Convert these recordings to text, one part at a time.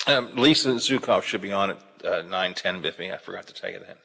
Lisa Zukov should be on at 9:10, Biffy. I forgot to tell you that.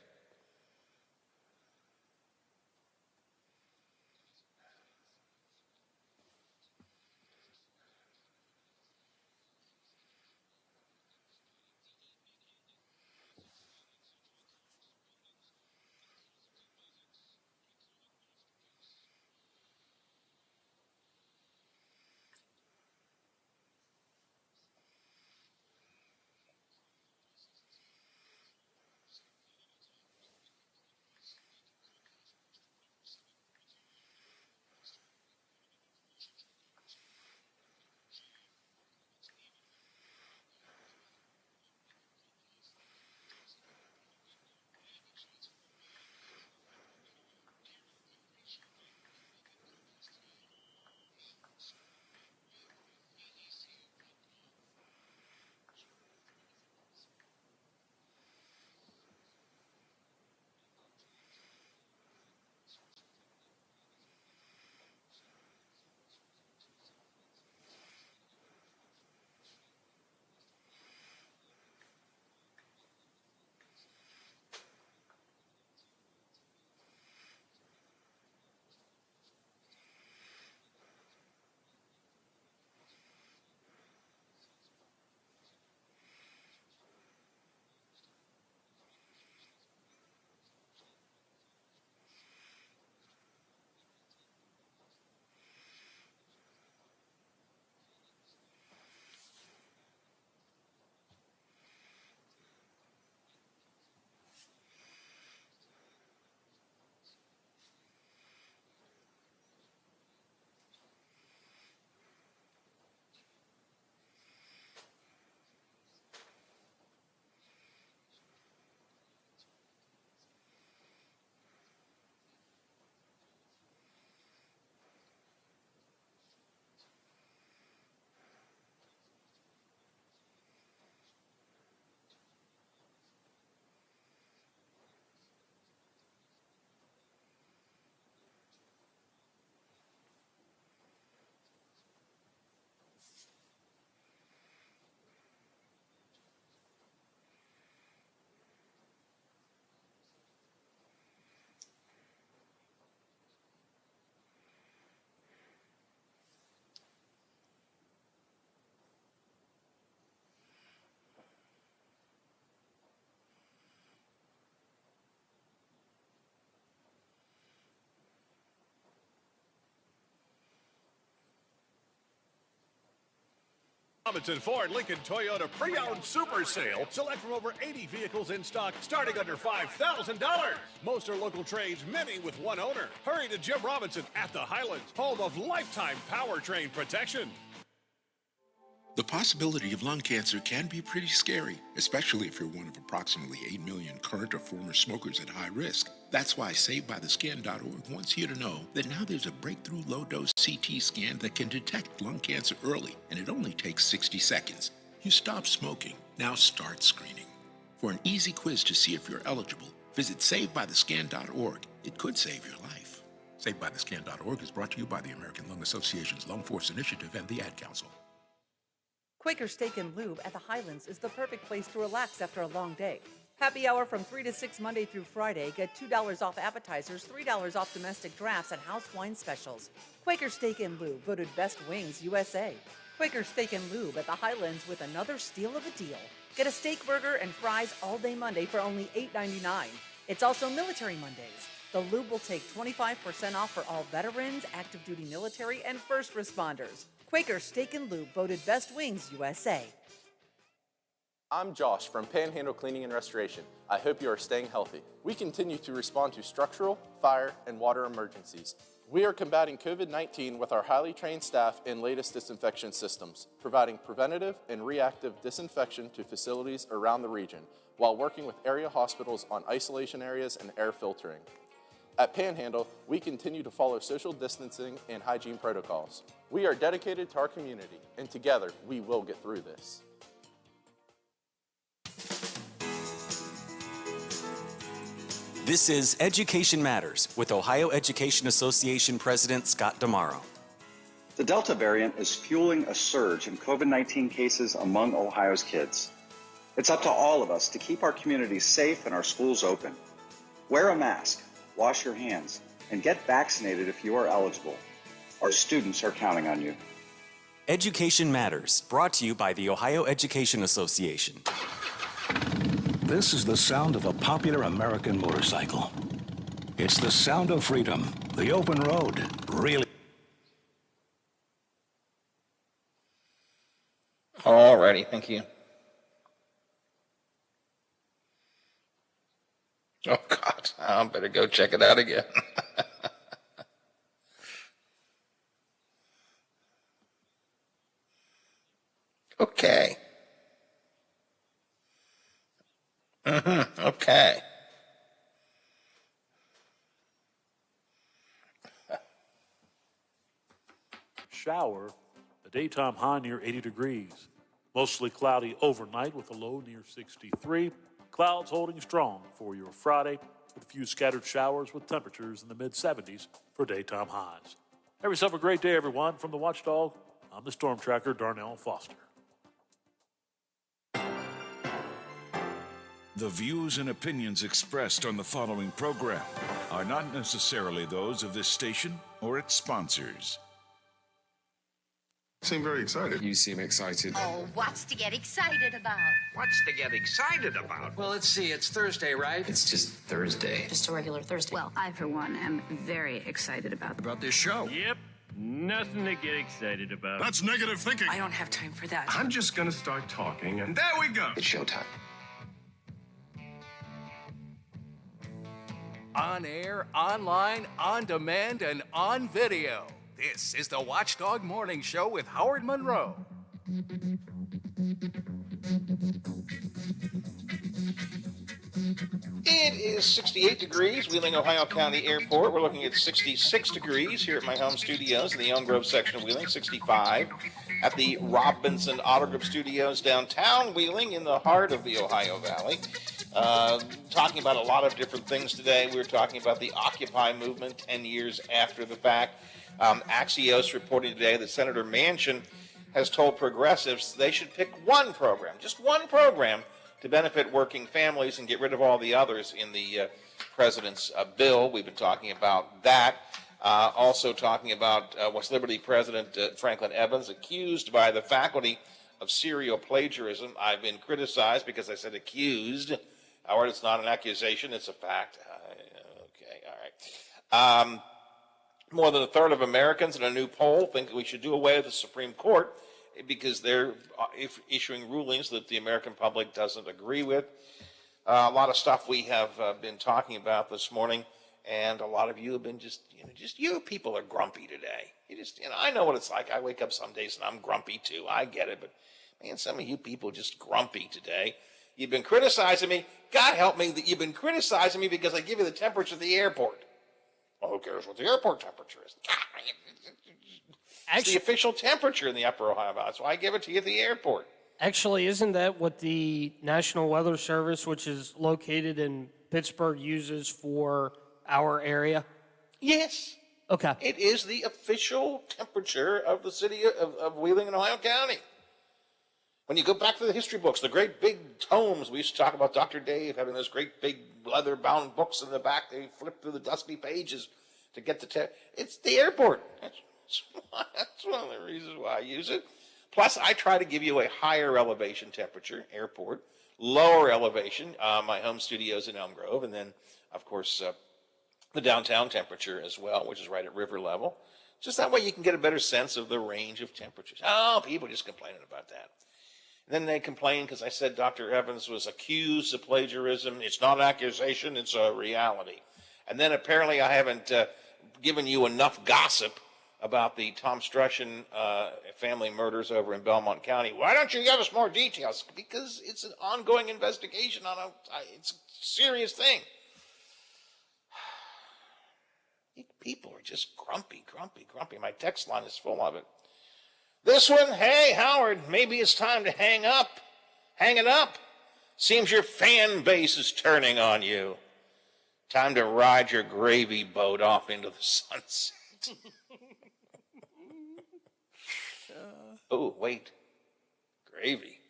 Robinson Ford Lincoln Toyota pre-owned super sale. Select from over 80 vehicles in stock starting under $5,000. Most are local trades, many with one owner. Hurry to Jim Robinson at the Highlands, home of lifetime powertrain protection. The possibility of lung cancer can be pretty scary, especially if you're one of approximately 8 million current or former smokers at high risk. That's why SaveByTheScan.org wants you to know that now there's a breakthrough low-dose CT scan that can detect lung cancer early, and it only takes 60 seconds. You stop smoking, now start screening. For an easy quiz to see if you're eligible, visit SaveByTheScan.org. It could save your life. SaveByTheScan.org is brought to you by the American Lung Association's Lung Force Initiative and the Ad Council. Quaker Steak and Lube at the Highlands is the perfect place to relax after a long day. Happy hour from 3 to 6 Monday through Friday. Get $2 off appetizers, $3 off domestic drafts, and house wine specials. Quaker Steak and Lube, voted Best Wings USA. Quaker Steak and Lube at the Highlands with another steal of a deal. Get a steak burger and fries all day Monday for only $8.99. It's also Military Mondays. The Lube will take 25% off for all veterans, active duty military, and first responders. Quaker Steak and Lube, voted Best Wings USA. I'm Josh from Panhandle Cleaning and Restoration. I hope you are staying healthy. We continue to respond to structural, fire, and water emergencies. We are combating COVID-19 with our highly trained staff and latest disinfection systems, providing preventative and reactive disinfection to facilities around the region, while working with area hospitals on isolation areas and air filtering. At Panhandle, we continue to follow social distancing and hygiene protocols. We are dedicated to our community, and together we will get through this. This is Education Matters with Ohio Education Association President Scott Damaro. The Delta variant is fueling a surge in COVID-19 cases among Ohio's kids. It's up to all of us to keep our communities safe and our schools open. Wear a mask, wash your hands, and get vaccinated if you are eligible. Our students are counting on you. Education Matters, brought to you by the Ohio Education Association. This is the sound of a popular American motorcycle. It's the sound of freedom, the open road, really. Alrighty, thank you. Oh, God, I better go check it out again. Okay. Okay. Shower, a daytime high near 80 degrees. Mostly cloudy overnight with a low near 63. Clouds holding strong for your Friday with a few scattered showers with temperatures in the mid-70s for daytime highs. Have yourself a great day, everyone. From the Watchdog, I'm the Storm Tracker, Darnell Foster. The views and opinions expressed on the following program are not necessarily those of this station or its sponsors. You seem very excited. You seem excited. Oh, what's to get excited about? What's to get excited about? Well, let's see. It's Thursday, right? It's just Thursday. Just a regular Thursday. Well, I, for one, am very excited about this show. Yep. Nothing to get excited about. That's negative thinking. I don't have time for that. I'm just going to start talking, and there we go. It's showtime. On air, online, on demand, and on video. This is the Watchdog Morning Show with Howard Monroe. It is 68 degrees, Wheeling, Ohio County Airport. We're looking at 66 degrees here at my home studios in the Elm Grove section of Wheeling, 65 at the Robinson Auto Group Studios downtown Wheeling in the heart of the Ohio Valley. Talking about a lot of different things today. We were talking about the Occupy movement 10 years after the fact. Axios reporting today that Senator Manchin has told progressives they should pick one program, just one program, to benefit working families and get rid of all the others in the president's bill. We've been talking about that. Also talking about West Liberty President Franklin Evans, accused by the faculty of serial plagiarism. I've been criticized because I said accused. Howard, it's not an accusation, it's a fact. Okay, all right. More than a third of Americans in a new poll think we should do away with the Supreme Court because they're issuing rulings that the American public doesn't agree with. A lot of stuff we have been talking about this morning, and a lot of you have been just you people are grumpy today. I know what it's like. I wake up some days and I'm grumpy too. I get it, but man, some of you people are just grumpy today. You've been criticizing me. God help me that you've been criticizing me because I give you the temperature of the airport. Well, who cares what the airport temperature is? It's the official temperature in the upper Ohio Valley. That's why I give it to you at the airport. Actually, isn't that what the National Weather Service, which is located in Pittsburgh, uses for our area? Yes. Okay. It is the official temperature of the city of Wheeling and Ohio County. When you go back to the history books, the great big tomes, we used to talk about Dr. Dave having those great big leather-bound books in the back. They flip through the dusty pages to get the it's the airport. That's one of the reasons why I use it. Plus, I try to give you a higher elevation temperature, airport, lower elevation, my home studios in Elm Grove, and then, of course, the downtown temperature as well, which is right at river level. Just that way you can get a better sense of the range of temperatures. Oh, people just complaining about that. Then they complain because I said Dr. Evans was accused of plagiarism. It's not an accusation, it's a reality. And then apparently I haven't given you enough gossip about the Tom Strushin family murders over in Belmont County. Why don't you give us more details? Because it's an ongoing investigation on it's a serious thing. People are just grumpy. My text line is full of it. This one, hey, Howard, maybe it's time to hang up. Hang it up. Seems your fan base is turning on you. Time to ride your gravy boat off into the sunset. Oh, wait. Gravy.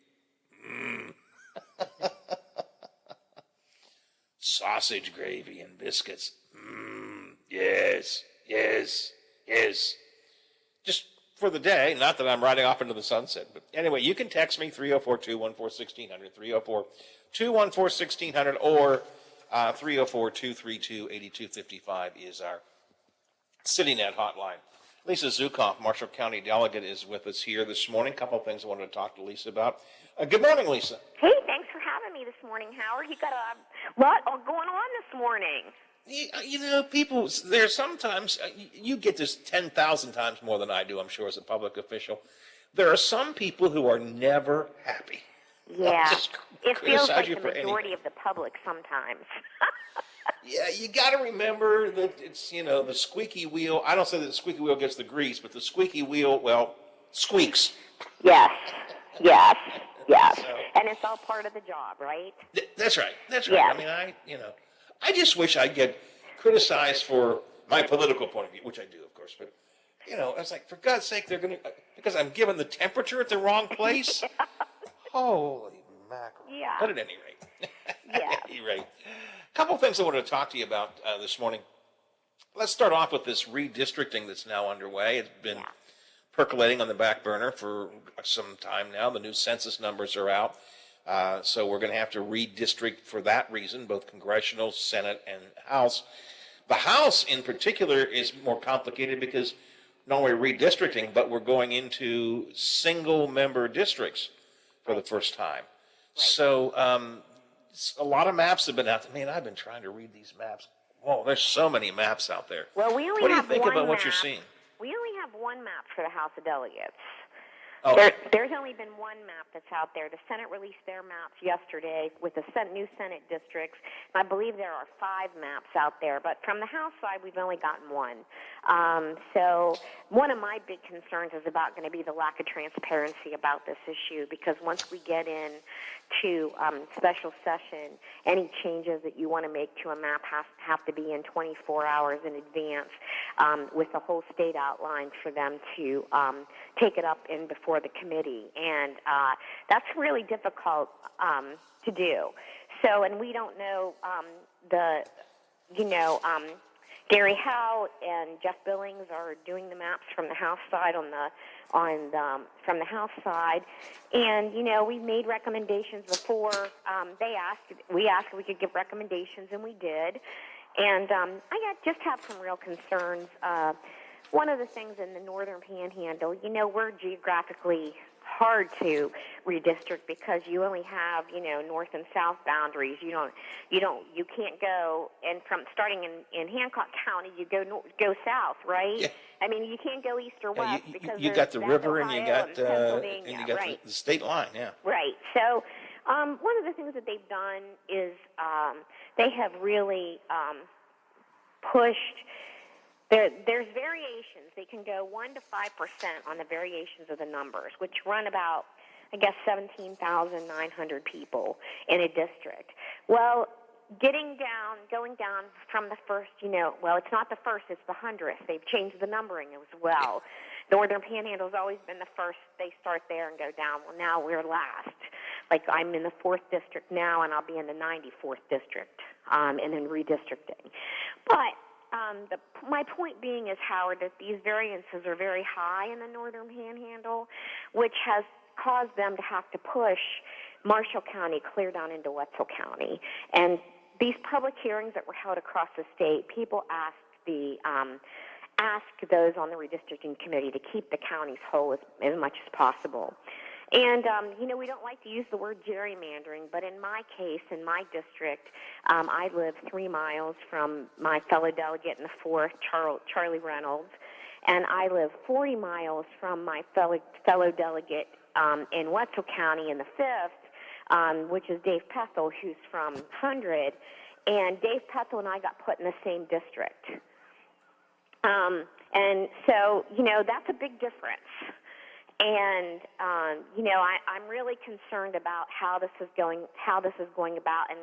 Sausage gravy and biscuits. Yes. Just for the day, not that I'm riding off into the sunset. But anyway, you can text me, 304-214-1600, 304-214-1600, or 304-232-8255 is our CityNet hotline. Lisa Zukoff, Marshall County delegate, is with us here this morning. A couple of things I wanted to talk to Lisa about. Good morning, Lisa. Hey, thanks for having me this morning, Howard. You got a lot going on this morning. You know, people, there's sometimes, you get this 10,000 times more than I do, I'm sure, as a public official. There are some people who are never happy. Yeah, it feels like you the for majority anything. of the public sometimes. Yeah, you got to remember that it's, the squeaky wheel. I don't say that the squeaky wheel gets the grease, but the squeaky wheel, well, squeaks. Yes. So, And it's all part of the job, right? That's right. Yes. I mean, I just wish I'd get criticized for my political point of view, which I do, of course, but, it's like, for God's sake, they're going to, because I'm given the temperature at the wrong place? Holy mackerel. Yeah. But at any rate. Yeah. At any rate. A couple things I wanted to talk to you about this morning. Let's start off with this redistricting that's now underway. It's been percolating on the back burner for some time now. The new census numbers are out. So we're going to have to redistrict for that reason, both congressional, Senate, and House. The House, in particular, is more complicated because not only redistricting, but we're going into single-member districts for the first time. Right. So a lot of maps have been out there. Man, I've been trying to read these maps. Whoa, there's so many maps out there. Well, we only what do you have think one about what map. you're seeing? We only have one map for the House of Delegates. Oh. There's only been one map that's out there. The Senate released their maps yesterday with the new Senate districts. I believe there are 5 maps out there, but from the House side, we've only gotten one. So one of my big concerns is about going to be the lack of transparency about this issue, because once we get in to special session, any changes that you want to make to a map have to be in 24 hours in advance with the whole state outlined for them to take it up in before the committee. And that's really difficult to do. So, and we don't know Gary Howe and Jeff Billings are doing the maps from the House side from the House side, and we made recommendations before. We asked if we could give recommendations, and we did. And I just have some real concerns. One of the things in the Northern Panhandle, we're geographically hard to redistrict because you only have north and south boundaries. You can't go, and from starting in Hancock County you go south, right? Yeah. I mean, you can't go east or west because you got the river Ohio and you got right. the state line, yeah. Right. So one of the things that they've done is they have really pushed. There's variations. They can go 1% to 5% on the variations of the numbers, which run about, 17,900 people in a district. Well, going down from the first, it's not the first, it's the 100th. They've changed the numbering as well. Northern Panhandle's always been the first. They start there and go down. Well, now we're last. Like I'm in the 4th district now, and I'll be in the 94th district, and then redistricting. But my point being is, Howard, that these variances are very high in the Northern Panhandle, which has caused them to have to push Marshall County clear down into Wetzel County. And these public hearings that were held across the state, people asked those on the redistricting committee to keep the counties whole as much as possible. And, we don't like to use the word gerrymandering, but in my case, in my district, I live 3 miles from my fellow delegate in the 4th, Charlie Reynolds, and I live 40 miles from my fellow delegate in Wetzel County in the 5th, which is Dave Pethel, who's from 100. And Dave Pethel and I got put in the same district. And so, that's a big difference. And, I'm really concerned about how this is going about. And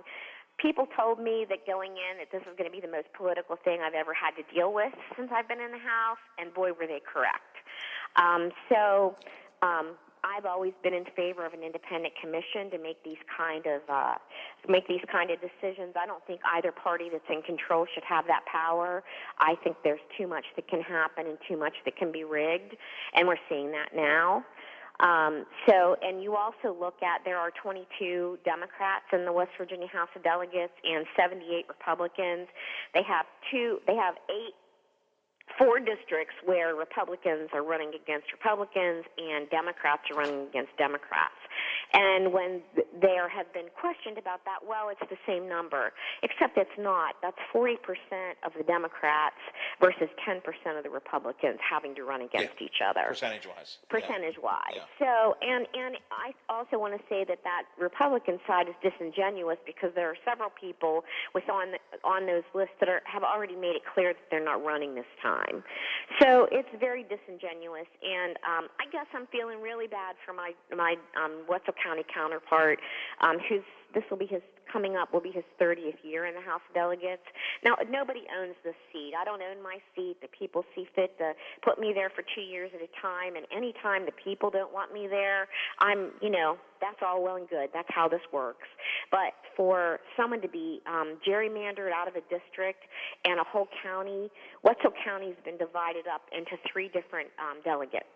people told me that going in that this is going to be the most political thing I've ever had to deal with since I've been in the House, and boy, were they correct. I've always been in favor of an independent commission to make these kind of decisions. I don't think either party that's in control should have that power. I think there's too much that can happen and too much that can be rigged, and we're seeing that now. And you also look at, there are 22 Democrats in the West Virginia House of Delegates and 78 Republicans. They have 4 districts where Republicans are running against Republicans and Democrats are running against Democrats. And when there have been questioned about that, well, it's the same number, except it's not. That's 40% of the Democrats versus 10% of the Republicans having to run against each other. Percentage-wise. Percentage-wise. Yeah. So, and I also want to say that Republican side is disingenuous because there are several people on those lists that have already made it clear that they're not running this time. So it's very disingenuous, and I guess I'm feeling really bad for my Wetzel County counterpart, will be his 30th year in the House of Delegates. Now, nobody owns this seat. I don't own my seat. The people see fit to put me there for 2 years at a time, and any time the people don't want me there, that's all well and good. That's how this works. But for someone to be gerrymandered out of a district and a whole county, Wetzel County's been divided up into 3 different delegates.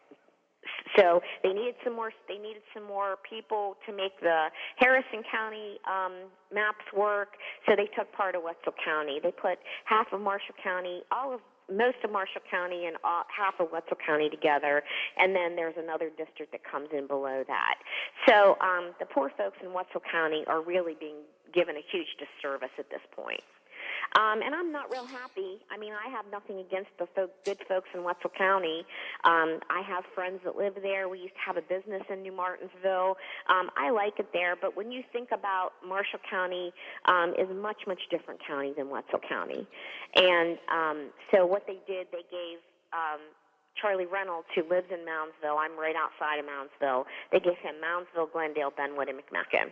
So they needed some more people to make the Harrison County maps work. So they took part of Wetzel County. They put half of Marshall County, most of Marshall County, and half of Wetzel County together, and then there's another district that comes in below that. So the poor folks in Wetzel County are really being given a huge disservice at this point. And I'm not real happy. I mean, I have nothing against the good folks in Wetzel County. I have friends that live there. We used to have a business in New Martinsville. I like it there. But when you think about Marshall County is a much, much different county than Wetzel County. And so what they did, they gave Charlie Reynolds, who lives in Moundsville, I'm right outside of Moundsville, they gave him Moundsville, Glendale, Benwood, and McMecken,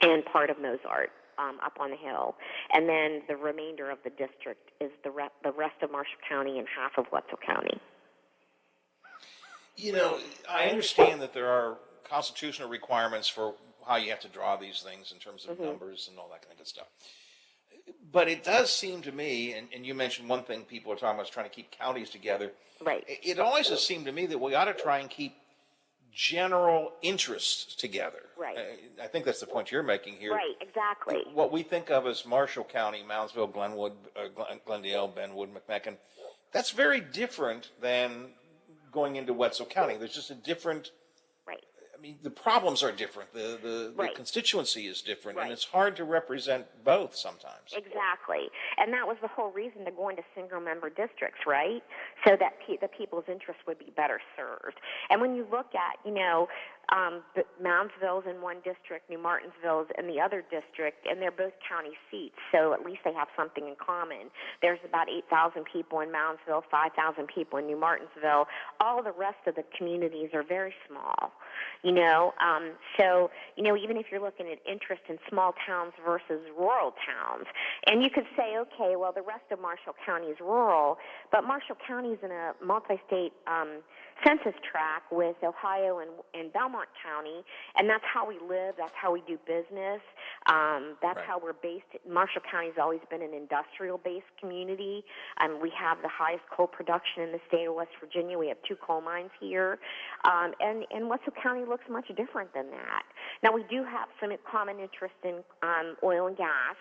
and part of Mozart. Up on the hill, and then the remainder of the district is the rest of Marshall County and half of Wetzel County. I understand that there are constitutional requirements for how you have to draw these things in terms of numbers and all that kind of stuff. But it does seem to me, and you mentioned one thing people are talking about is trying to keep counties together. Right. It always has seemed to me that we ought to try and keep general interests together. Right. I think that's the point you're making here. Right, exactly. What we think of as Marshall County, Moundsville, Glenwood, Glendale, Benwood, McMecken, that's very different than going into Wetzel County. There's just a different... Right. I mean, the problems are different. The constituency is different, and it's hard to represent both sometimes. Exactly. And that was the whole reason to go into single-member districts, right? So that the people's interests would be better served. And when you look at, But Moundsville's in one district, New Martinsville's in the other district, and they're both county seats, so at least they have something in common. There's about 8,000 people in Moundsville, 5,000 people in New Martinsville. All the rest of the communities are very small, So, even if you're looking at interest in small towns versus rural towns, and you could say, okay, well, the rest of Marshall County is rural, but Marshall County is in a multi-state census tract with Ohio and Belmont County, and that's how we live, that's how we do business, that's how we're based. Marshall County has always been an industrial-based community. We have the highest coal production in the state of West Virginia. We have 2 coal mines here, and Wetzel County looks much different than that. Now, we do have some common interest in oil and gas,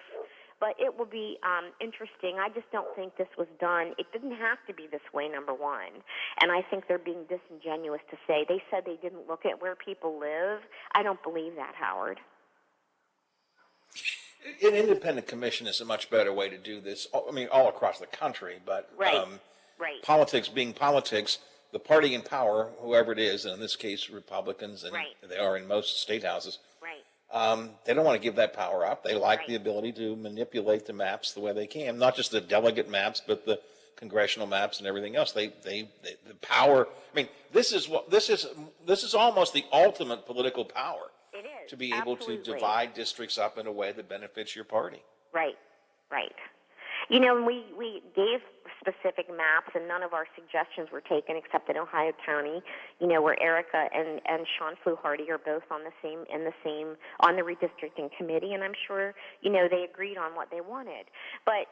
but it will be interesting. I just don't think this was done. It didn't have to be this way, number one. And I think they're being disingenuous to say. They said they didn't look at where people live. I don't believe that, Howard. An independent commission is a much better way to do this. I mean, all across the country, but right. Politics being politics, the party in power, whoever it is, and in this case, Republicans, and they are in most state houses, they don't want to give that power up. They like the ability to manipulate the maps the way they can, not just the delegate maps, but the congressional maps and everything else. The power. I mean, this is almost the ultimate political power. It is to be able to divide districts up in a way that benefits your party. Right. And we gave specific maps, and none of our suggestions were taken except in Ohio County, where Erica and Sean Fluharty are both on the redistricting committee, and I'm sure, they agreed on what they wanted. But,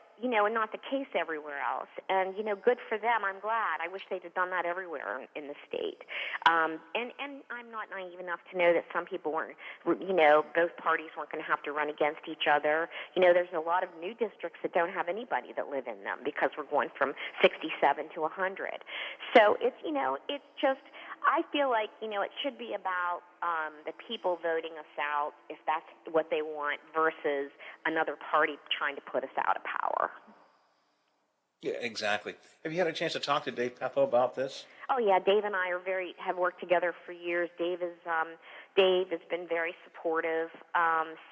not the case everywhere else. And, good for them. I'm glad. I wish they'd have done that everywhere in the state. And I'm not naive enough to know that some people weren't, both parties weren't going to have to run against each other. There's a lot of new districts that don't have anybody that live in them because we're going from 67 to 100. So it's just, I feel like, it should be about the people voting us out if that's what they want versus another party trying to put us out of power. Yeah, exactly. Have you had a chance to talk to Dave Peppo about this? Oh yeah, Dave and I have worked together for years. Dave has been very supportive.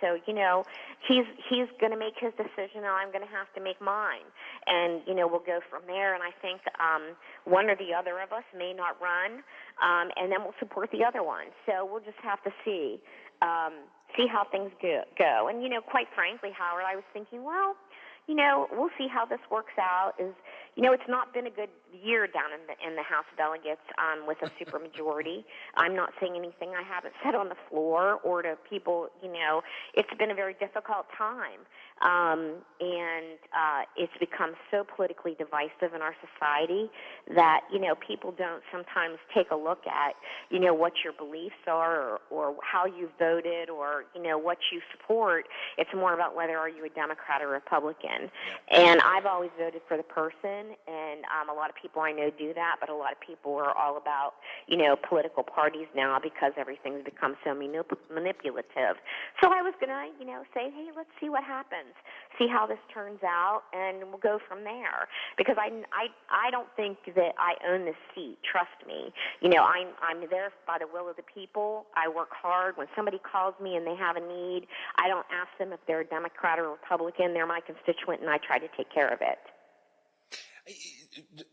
So he's going to make his decision, and I'm going to have to make mine. And we'll go from there. And I think one or the other of us may not run, and then we'll support the other one. So we'll just have to see how things go. And quite frankly, Howard, I was thinking, well, we'll see how this works out. It's not been a good year down in the House of Delegates with a supermajority. I'm not saying anything I haven't said on the floor or to people. It's been a very difficult time, and it's become so politically divisive in our society that people don't sometimes take a look at what your beliefs are or how you voted or what you support. It's more about whether are you a Democrat or Republican. And I've always voted for the person, and a lot of people I know do that, but a lot of people are all about, political parties now because everything's become so manipulative. So I was going to, say, hey, let's see what happens, see how this turns out, and we'll go from there. Because I don't think that I own this seat, trust me. I'm there by the will of the people. I work hard. When somebody calls me and they have a need, I don't ask them if they're a Democrat or Republican. They're my constituent, and I try to take care of it.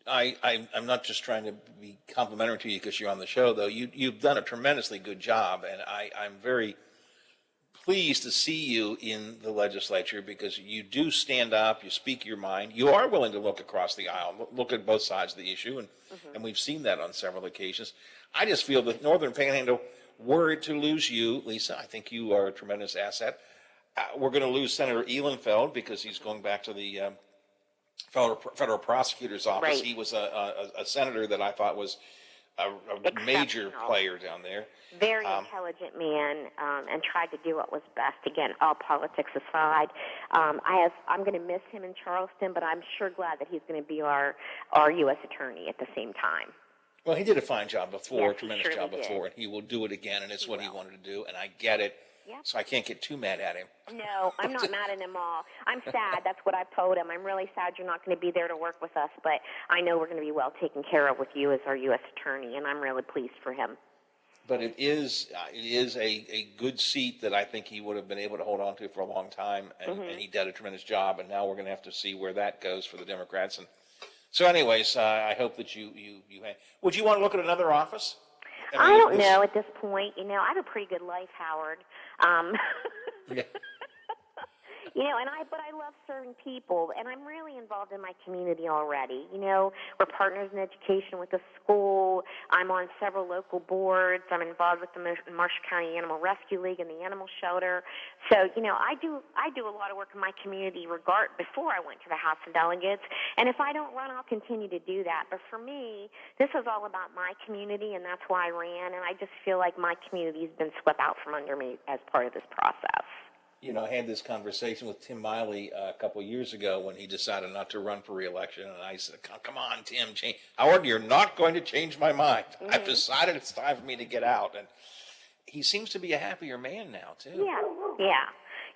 I'm not just trying to be complimentary to you because you're on the show, though. You've done a tremendously good job, and I'm very pleased to see you in the legislature because you do stand up, you speak your mind, you are willing to look across the aisle, look at both sides of the issue, and we've seen that on several occasions. I just feel that Northern Panhandle, were to lose you, Lisa, I think you are a tremendous asset. We're going to lose Senator Ehlenfeld because he's going back to the federal prosecutor's office. Right. He was a senator that I thought was a major player down there. Very intelligent man, and tried to do what was best. Again, all politics aside, I'm going to miss him in Charleston, but I'm sure glad that he's going to be our U.S. attorney at the same time. Well, he did a fine job before, yes, a tremendous job before, and he will do it again, and it's what he wanted to do, and I get it. Yep. So I can't get too mad at him. No, I'm not mad at him all. I'm sad. That's what I've told him. I'm really sad you're not going to be there to work with us, but I know we're going to be well taken care of with you as our U.S. attorney, and I'm really pleased for him. But it is a good seat that I think he would have been able to hold on to for a long time, and he did a tremendous job. And now we're going to have to see where that goes for the Democrats. And so, anyways, I hope that you would you want to look at another office? I don't know at this point. You know, I have a pretty good life, Howard. Yeah. You know, but I love serving people, and I'm really involved in my community already. You know, we're partners in education with the school. I'm on several local boards. I'm involved with the Marshall County Animal Rescue League and the Animal Shelter. So, you know, I do a lot of work in my community before I went to the House of Delegates. And if I don't run, I'll continue to do that. But for me, this is all about my community, and that's why I ran. And I just feel like my community has been swept out from under me as part of this process. You know, I had this conversation with Tim Miley a couple of years ago when he decided not to run for re-election, and I said, "Come on, Tim, change. Howard, you're not going to change my mind. I've decided it's time for me to get out." And he seems to be a happier man now, too. Yeah.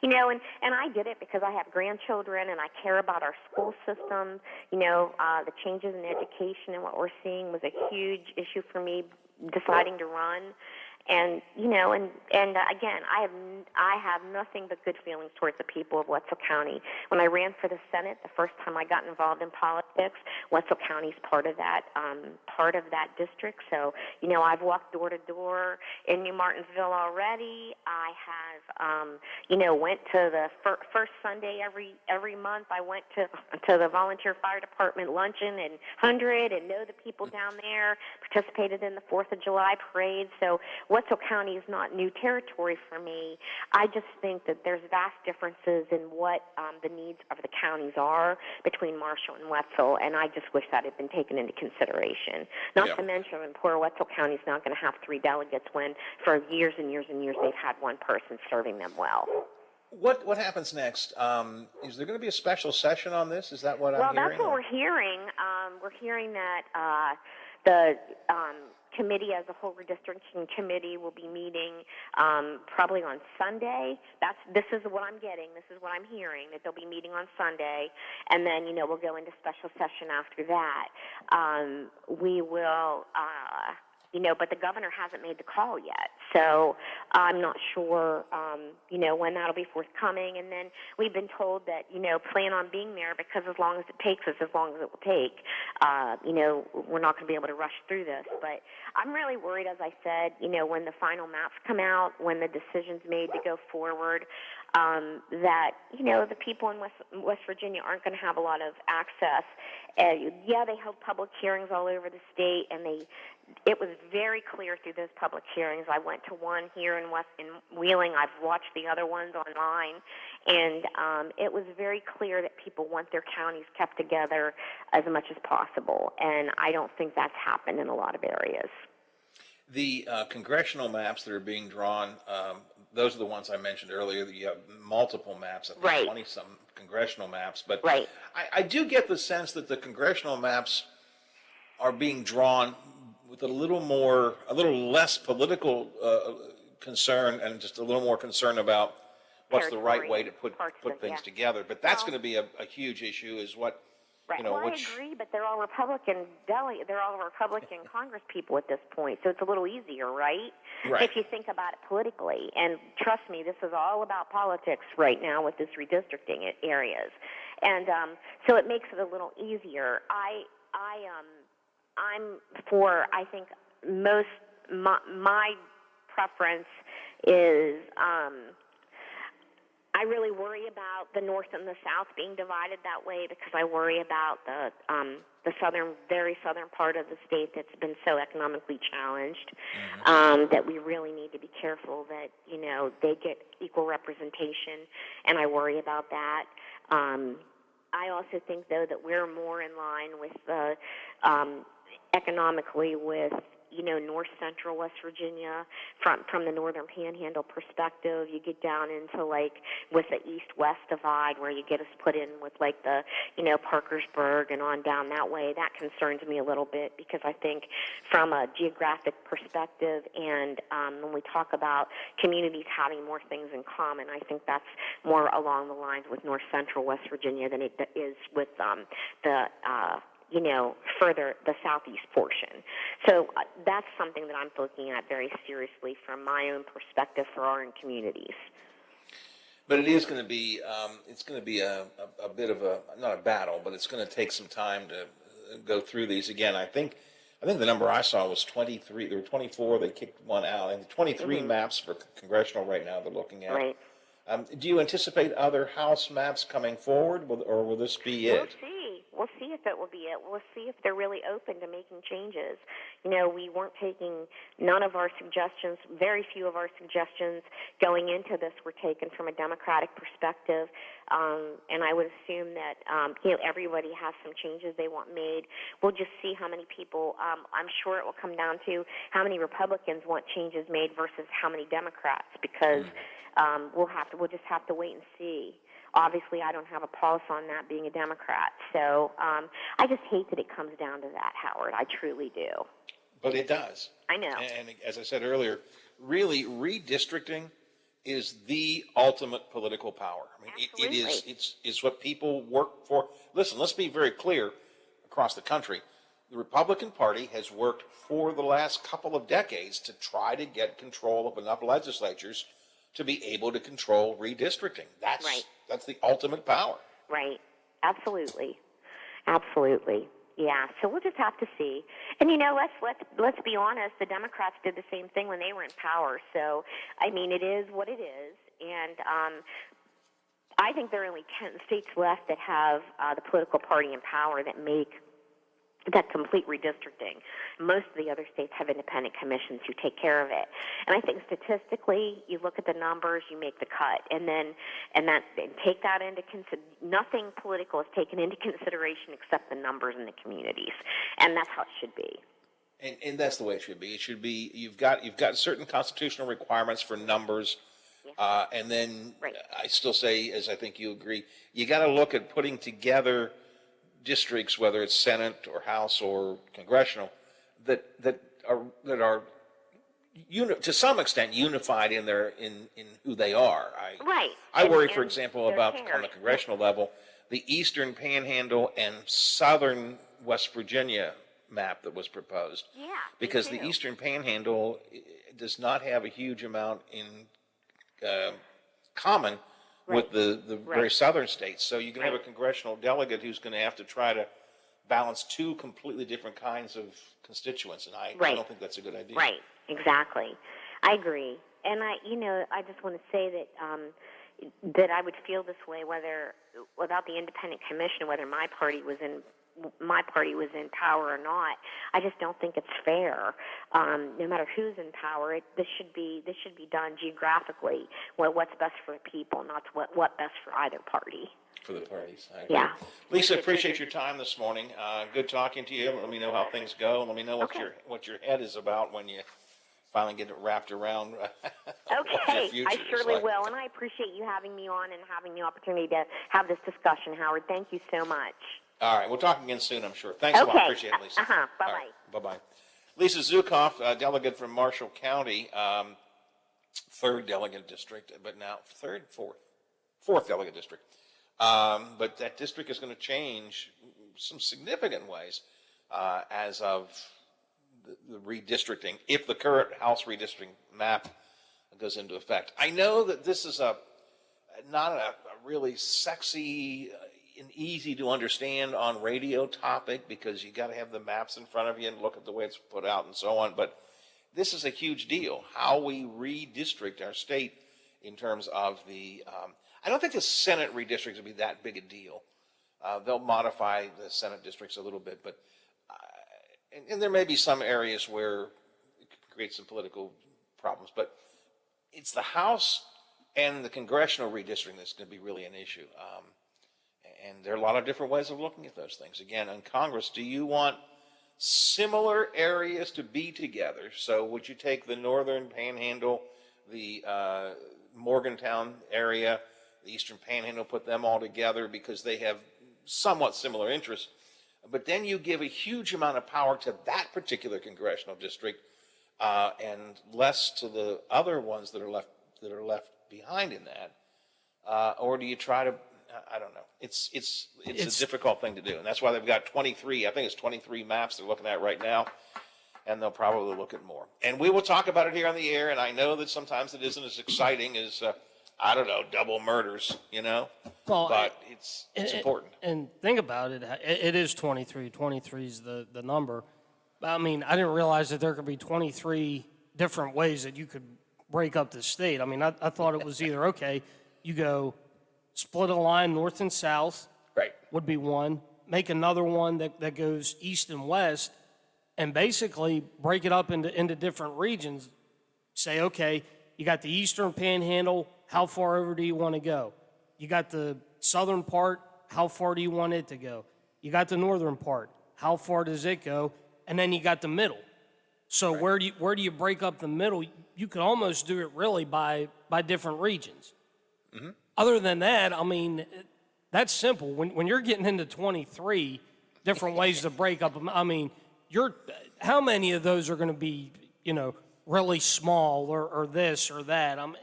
You know, and I did it because I have grandchildren and I care about our school system. You know, the changes in education and what we're seeing was a huge issue for me deciding to run. And, you know, and again, I have nothing but good feelings towards the people of Wetzel County. When I ran for the Senate, the first time I got involved in politics, Wetzel County's part of that district. So, you know, I've walked door to door in New Martinsville already. I have, you know, went to the first Sunday every month. I went to the volunteer fire department luncheon in 100 and know the people down there. Participated in the 4th of July parade. So Wetzel County is not new territory for me. I just think that there's vast differences in what the needs of the counties are between Marshall and Wetzel, and I just wish that had been taken into consideration. Not to mention, poor Wetzel County is not going to have 3 delegates when for years and years and years they've had one person serving them well. What happens next? Is there going to be a special session on this? Is that what I'm hearing? Well, that's what we're hearing. We're hearing that the committee as a whole redistricting committee will be meeting probably on Sunday. This is what I'm getting. This is what I'm hearing, that they'll be meeting on Sunday. And then, you know, we'll go into special session after that. We will... you know, but the governor hasn't made the call yet. So I'm not sure, you know, when that'll be forthcoming. And then we've been told that, you know, plan on being there because as long as it takes us, as long as it will take, you know, we're not going to be able to rush through this. But I'm really worried, as I said, you know, when the final maps come out, when the decision's made to go forward, that, you know, the people in West Virginia aren't going to have a lot of access. Yeah, they held public hearings all over the state, and it was very clear through those public hearings. I went to one here in Wheeling. I've watched the other ones online, and it was very clear that people want their counties kept together as much as possible, and I don't think that's happened in a lot of areas. The congressional maps that are being drawn, those are the ones I mentioned earlier. You have multiple maps, I think 20-some congressional maps. But I do get the sense that the congressional maps are being drawn with a little less political concern and just a little more concern about what's the right way to put things together. But that's going to be a huge issue, is what, you know, well, I agree, but they're all Republican Congress people at this point, so it's a little easier, right? If you think about it politically. And trust me, this is all about politics right now with this redistricting areas. And so it makes it a little easier. I'm for, I think, my preference is, I really worry about the North and the South being divided that way because I worry about the very southern part of the state that's been so economically challenged, that we really need to be careful that, you know, they get equal representation, and I worry about that. I also think, though, that we're more in line with the economically with, you know, north central West Virginia from the northern panhandle perspective. You get down into like with the east-west divide where you get us put in with like the, you know, Parkersburg and on down that way. That concerns me a little bit because I think from a geographic perspective and when we talk about communities having more things in common, I think that's more along the lines with north central West Virginia than it is with the further the southeast portion. So that's something that I'm looking at very seriously from my own perspective for our own communities. But it is going to be, it's going to be a bit of a, not a battle, but it's going to take some time to go through these. Again, I think the number I saw was 23. There were 24. They kicked one out. And 23 maps for congressional right now they're looking at. Right. Do you anticipate other House maps coming forward, or will this be it? We'll see. We'll see if it will be it. We'll see if they're really open to making changes. We weren't taking none of our suggestions, very few of our suggestions going into this were taken from a Democratic perspective. And I would assume that, everybody has some changes they want made. We'll just see how many people, I'm sure it will come down to how many Republicans want changes made versus how many Democrats, because we'll just have to wait and see. Obviously, I don't have a pulse on that being a Democrat. So I just hate that it comes down to that, Howard. I truly do. But it does. I know. And as I said earlier, really redistricting is the ultimate political power. I mean, it's what people work for. Listen, let's be very clear across the country. The Republican Party has worked for the last couple of decades to try to get control of enough legislatures to be able to control redistricting. That's the ultimate power. Right. Absolutely. Absolutely. Yeah. So we'll just have to see. And let's be honest. The Democrats did the same thing when they were in power. So I mean, it is what it is. And I think there are only 10 states left that have the political party in power that make that complete redistricting. Most of the other states have independent commissions who take care of it. And I think statistically, you look at the numbers, you make the cut, and take that into nothing political is taken into consideration except the numbers in the communities, and that's how it should be. And that's the way it should be. It should be you've got certain constitutional requirements for numbers, and then I still say, as I think you agree, you got to look at putting together districts, whether it's Senate or House or congressional, that are to some extent unified in who they are. I worry, for example, about on the congressional level, the Eastern Panhandle and Southern West Virginia map that was proposed. Yeah, because the Eastern Panhandle does not have a huge amount in common with the very southern states. So you can have a congressional delegate who's going to have to try to balance two completely different kinds of constituents, and I don't think that's a good idea. Right, exactly. I agree. And I just want to say that that I would feel this way without the independent commission, whether my party was in power or not. I just don't think it's fair. No matter who's in power, this should be done geographically. What's best for the people, not what best for either party. For the parties, I agree. Yeah. Lisa, appreciate your time this morning. Good talking to you. Let me know how things go, and let me know what your head is about when you finally get it wrapped around. Okay, I surely will, and I appreciate you having me on and having the opportunity to have this discussion, Howard. Thank you so much. All right, we'll talk again soon, I'm sure. Thanks a lot. Appreciate it, Lisa. Bye-bye. Right, bye-bye. Lisa Zukoff, delegate from Marshall County, 3rd delegate district, but now fourth delegate district. But that district is going to change some significant ways as of the redistricting, if the current House redistricting map goes into effect. I know that this is not a really sexy and easy to understand on radio topic, because you got to have the maps in front of you and look at the way it's put out and so on. But this is a huge deal, how we redistrict our state in terms of the, I don't think the Senate redistricts will be that big a deal. They'll modify the Senate districts a little bit, but, and there may be some areas where it could create some political problems, but it's the House and the congressional redistricting that's going to be really an issue. And there are a lot of different ways of looking at those things. Again, in Congress, do you want similar areas to be together? So would you take the Northern Panhandle, the Morgantown area, the Eastern Panhandle, put them all together because they have somewhat similar interests, but then you give a huge amount of power to that particular congressional district and less to the other ones that are left behind in that? Or do you try to I don't know. It's a difficult thing to do, and that's why they've got 23. I think it's 23 maps they're looking at right now, and they'll probably look at more. And we will talk about it here on the air. And I know that sometimes it isn't as exciting as I don't know, double murders, well, but it's important. And think about it. It is 23. 23 is the number. I mean, I didn't realize that there could be 23 different ways that you could break up the state. I mean, I thought it was either, okay, you go split a line north and south. Right. Would be one. Make another one that goes east and west, and basically break it up into different regions. Say, okay, you got the eastern panhandle. How far over do you want to go? You got the southern part. How far do you want it to go? You got the northern part. How far does it go? And then you got the middle. So where do you break up the middle? You could almost do it really by different regions. Mm-hmm. Other than that, I mean, that's simple. When you're getting into 23 different ways to break up, I mean, how many of those are going to be, really small or this or that? I mean,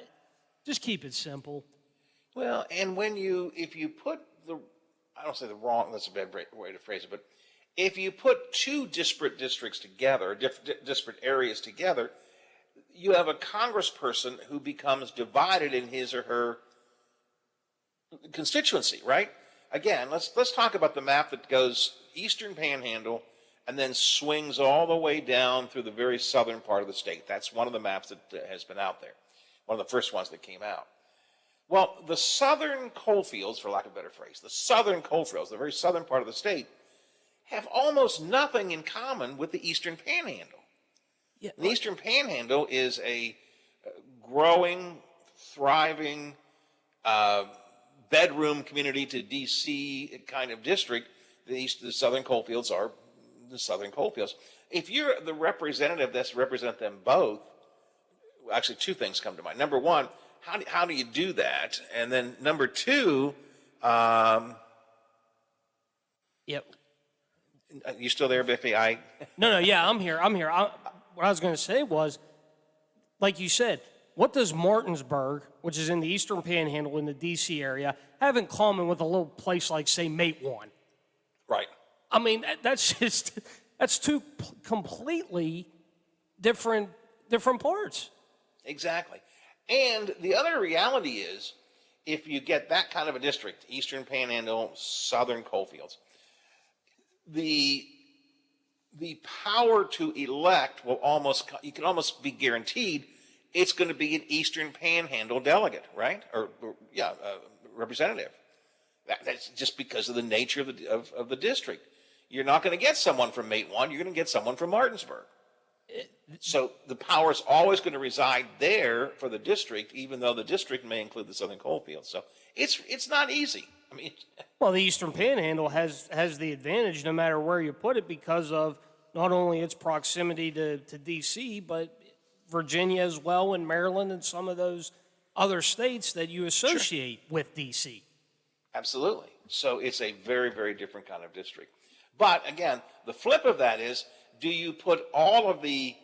just keep it simple. Well, and if you put I don't say the wrong, that's a bad way to phrase it, but if you put two disparate districts together, disparate areas together, you have a congressperson who becomes divided in his or her constituency, right? Again, let's talk about the map that goes eastern panhandle and then swings all the way down through the very southern part of the state. That's one of the maps that has been out there, one of the first ones that came out. Well, the southern coalfields, for lack of a better phrase, the southern coalfields, the very southern part of the state, have almost nothing in common with the eastern panhandle. Yeah. The eastern panhandle is a growing, thriving bedroom community to D.C. kind of district. The southern coalfields are the southern coalfields. If you're the representative that's represent them both, actually two things come to mind. Number one, how do you do that? And then number two, Yep. You still there, Biffy? No, yeah, I'm here. What I was going to say was, like you said, what does Martinsburg, which is in the eastern panhandle in the D.C. area, have in common with a little place like, say, Matewan? Right. I mean, that's two completely different parts. Exactly. And the other reality is, if you get that kind of a district, eastern panhandle, southern coalfields, the power to elect you can almost be guaranteed it's going to be an eastern panhandle delegate, right? Representative. That's just because of the nature of the district. You're not going to get someone from Matewan, you're going to get someone from Martinsburg. So the power is always going to reside there for the district, even though the district may include the southern coalfields. So it's not easy. I mean, well, the Eastern Panhandle has the advantage no matter where you put it because of not only its proximity to D.C., but Virginia as well, and Maryland, and some of those other states that you associate with D.C. Absolutely. So it's a very, very different kind of district. But again, the flip of that is, do you put all of the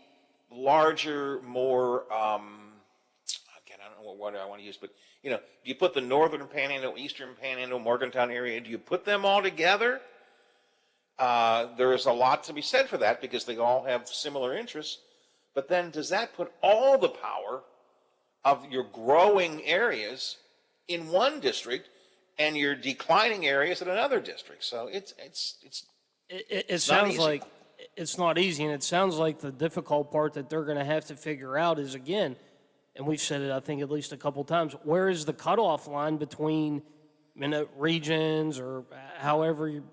larger, more, again, I don't know what word I want to use, but, do you put the northern panhandle, eastern panhandle, Morgantown area, do you put them all together? There is a lot to be said for that because they all have similar interests. But then does that put all the power of your growing areas in one district and your declining areas in another district? So it sounds like it's not easy, and it sounds like the difficult part that they're going to have to figure out is, again, and we've said it, I think, at least a couple times, where is the cutoff line between regions or however you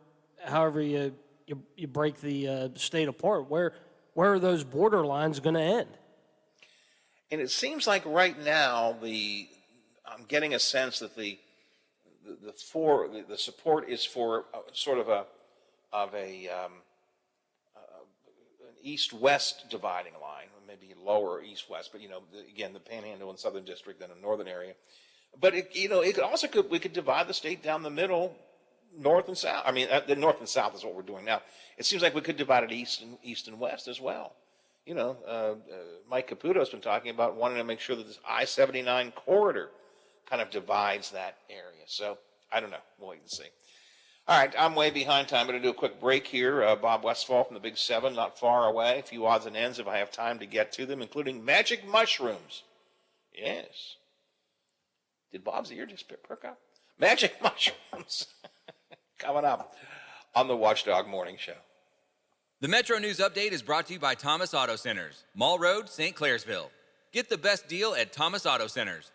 break the state apart? Where are those border lines going to end? And it seems like right now I'm getting a sense that the support is for sort of an east-west dividing line, maybe lower east-west, but again, the Panhandle and Southern District, then a northern area. But we could divide the state down the middle, north and south. I mean, the north and south is what we're doing now. It seems like we could divide it east and west as well. Mike Caputo's been talking about wanting to make sure that this I-79 corridor kind of divides that area. So I don't know. We'll wait and see. All right, I'm way behind time. I'm going to do a quick break here. Bob Westfall from the Big Seven, not far away. A few odds and ends if I have time to get to them, including magic mushrooms. Yes. Did Bob's ear just perk up? Magic mushrooms. Coming up on the Watchdog Morning Show. The Metro News Update is brought to you by Thomas Auto Centers, Mall Road, St. Clairsville. Get the best deal at Thomas Auto Centers.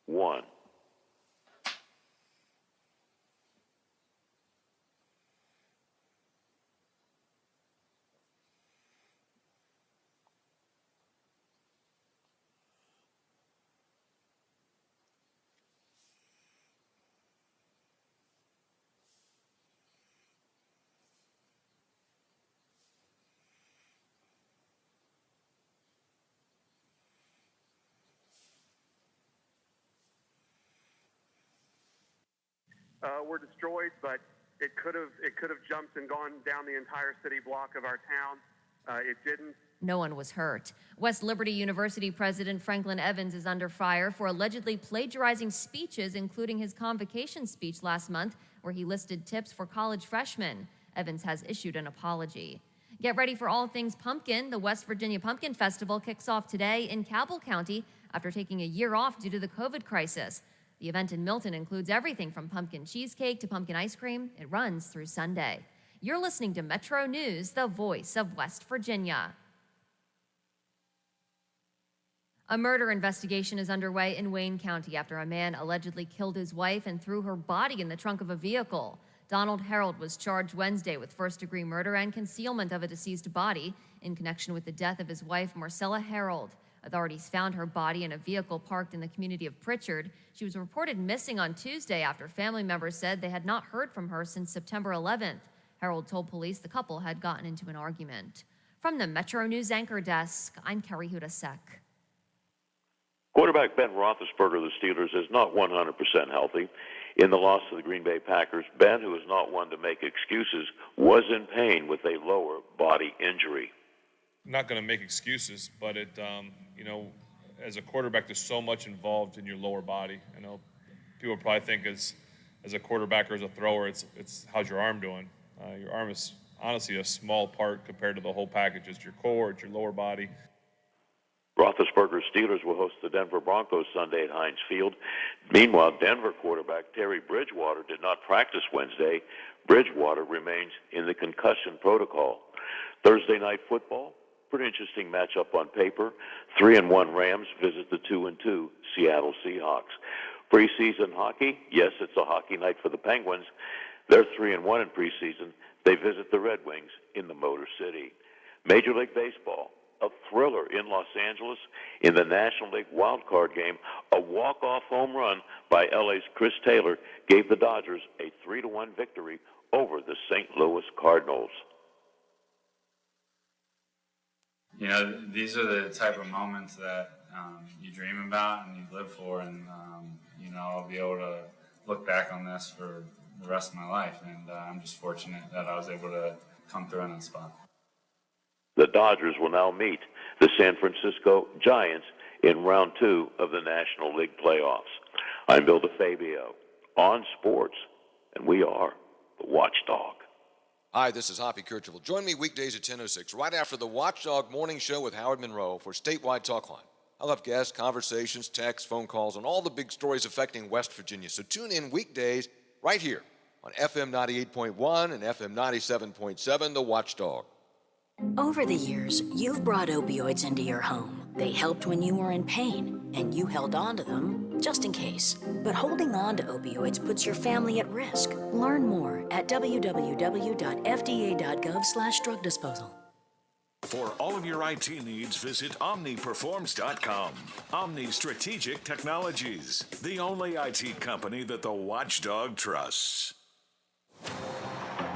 One. Were destroyed, but it could have jumped and gone down the entire city block of our town. It didn't. No one was hurt. West Liberty University President Franklin Evans is under fire for allegedly plagiarizing speeches, including his convocation speech last month, where he listed tips for college freshmen. Evans has issued an apology. Get ready for all things pumpkin. The West Virginia Pumpkin Festival kicks off today in Cabell County after taking a year off due to the COVID crisis. The event in Milton includes everything from pumpkin cheesecake to pumpkin ice cream. It runs through Sunday. You're listening to Metro News, the voice of West Virginia. A murder investigation is underway in Wayne County after a man allegedly killed his wife and threw her body in the trunk of a vehicle. Donald Harold was charged Wednesday with first-degree murder and concealment of a deceased body in connection with the death of his wife, Marcella Harold. Authorities found her body in a vehicle parked in the community of Pritchard. She was reported missing on Tuesday after family members said they had not heard from her since September 11th. Harold told police the couple had gotten into an argument. From the Metro News Anchor Desk, I'm Carrie Hudasek. Quarterback Ben Roethlisberger of the Steelers is not 100% healthy. In the loss to the Green Bay Packers, Ben, who is not one to make excuses, was in pain with a lower body injury. I'm not going to make excuses, but as a quarterback, there's so much involved in your lower body. I know people probably think as a quarterback or as a thrower, it's how's your arm doing. Your arm is honestly a small part compared to the whole package. It's your core, it's your lower body. Roethlisberger's Steelers will host the Denver Broncos Sunday at Heinz Field. Meanwhile, Denver quarterback Terry Bridgewater did not practice Wednesday. Bridgewater remains in the concussion protocol. Thursday night football, pretty interesting matchup on paper. 3-1 Rams visit the 2-2 Seattle Seahawks. Preseason hockey, yes, it's a hockey night for the Penguins. They're 3-1 in preseason. They visit the Red Wings in the Motor City. Major League Baseball, a thriller in Los Angeles in the National League wild card game. A walk-off home run by LA's Chris Taylor gave the Dodgers a 3-1 victory over the St. Louis Cardinals. These are the type of moments that you dream about and you live for, and I'll be able to look back on this for the rest of my life, and I'm just fortunate that I was able to come through in that spot. The Dodgers will now meet the San Francisco Giants in round 2 of the National League playoffs. I'm Bill DeFabio on sports, and we are the Watchdog. Hi, this is Hoppy Kercheval. Join me weekdays at 10:06, right after the Watchdog Morning Show with Howard Monroe for Statewide Talk Line. I'll have guests, conversations, texts, phone calls on all the big stories affecting West Virginia. So tune in weekdays right here on FM 98.1 and FM 97.7, The Watchdog. Over the years, you've brought opioids into your home. They helped when you were in pain, and you held on to them just in case. But holding on to opioids puts your family at risk. Learn more at www.fda.gov/drug disposal. For all of your IT needs, visit OmniPerforms.com. Omni Strategic Technologies, the only IT company that the Watchdog trusts.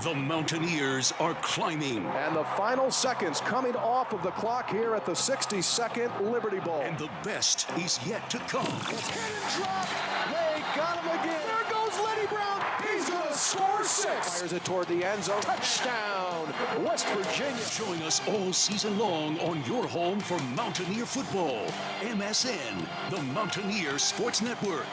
The Mountaineers are climbing. And the final seconds coming off of the clock here at the 62nd Liberty Bowl. And the best is yet to come. It's hit and dropped. They got him again. There goes Lenny Brown. He's going to score 6. Fires it toward the end zone. Touchdown, West Virginia. Join us all season long on your home for Mountaineer football. MSN, the Mountaineer Sports Network.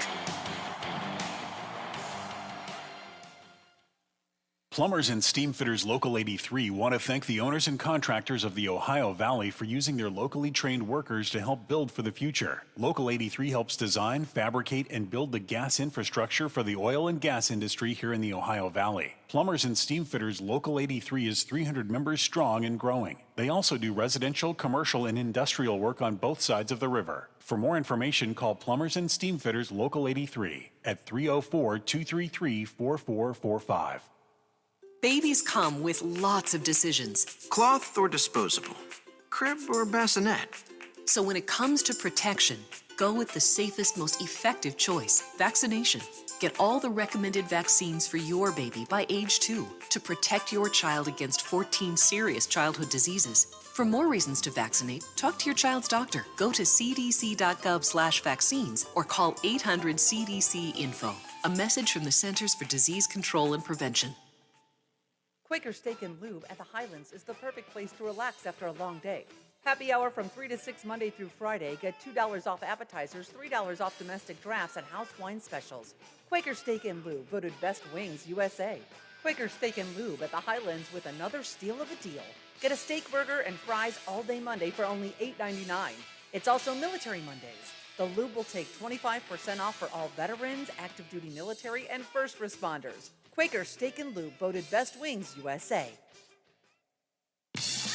Plumbers and Steam Fitters Local 83 want to thank the owners and contractors of the Ohio Valley for using their locally trained workers to help build for the future. Local 83 helps design, fabricate, and build the gas infrastructure for the oil and gas industry here in the Ohio Valley. Plumbers and Steam Fitters Local 83 is 300 members strong and growing. They also do residential, commercial, and industrial work on both sides of the river. For more information, call Plumbers and Steam Fitters Local 83 at 304-233-4445. Babies come with lots of decisions. Cloth or disposable? Crib or bassinet? So when it comes to protection, go with the safest, most effective choice, vaccination. Get all the recommended vaccines for your baby by age 2 to protect your child against 14 serious childhood diseases. For more reasons to vaccinate, talk to your child's doctor. Go to cdc.gov/vaccines or call 800-CDC-INFO. A message from the Centers for Disease Control and Prevention. Quaker Steak and Lube at the Highlands is the perfect place to relax after a long day. Happy hour from 3 to 6 Monday through Friday. Get $2 off appetizers, $3 off domestic drafts, and house wine specials. Quaker Steak and Lube, voted Best Wings USA. Quaker Steak and Lube at the Highlands with another steal of a deal. Get a steak burger and fries all day Monday for only $8.99. It's also Military Mondays. The Lube will take 25% off for all veterans, active duty military, and first responders. Quaker Steak and Lube, voted Best Wings USA.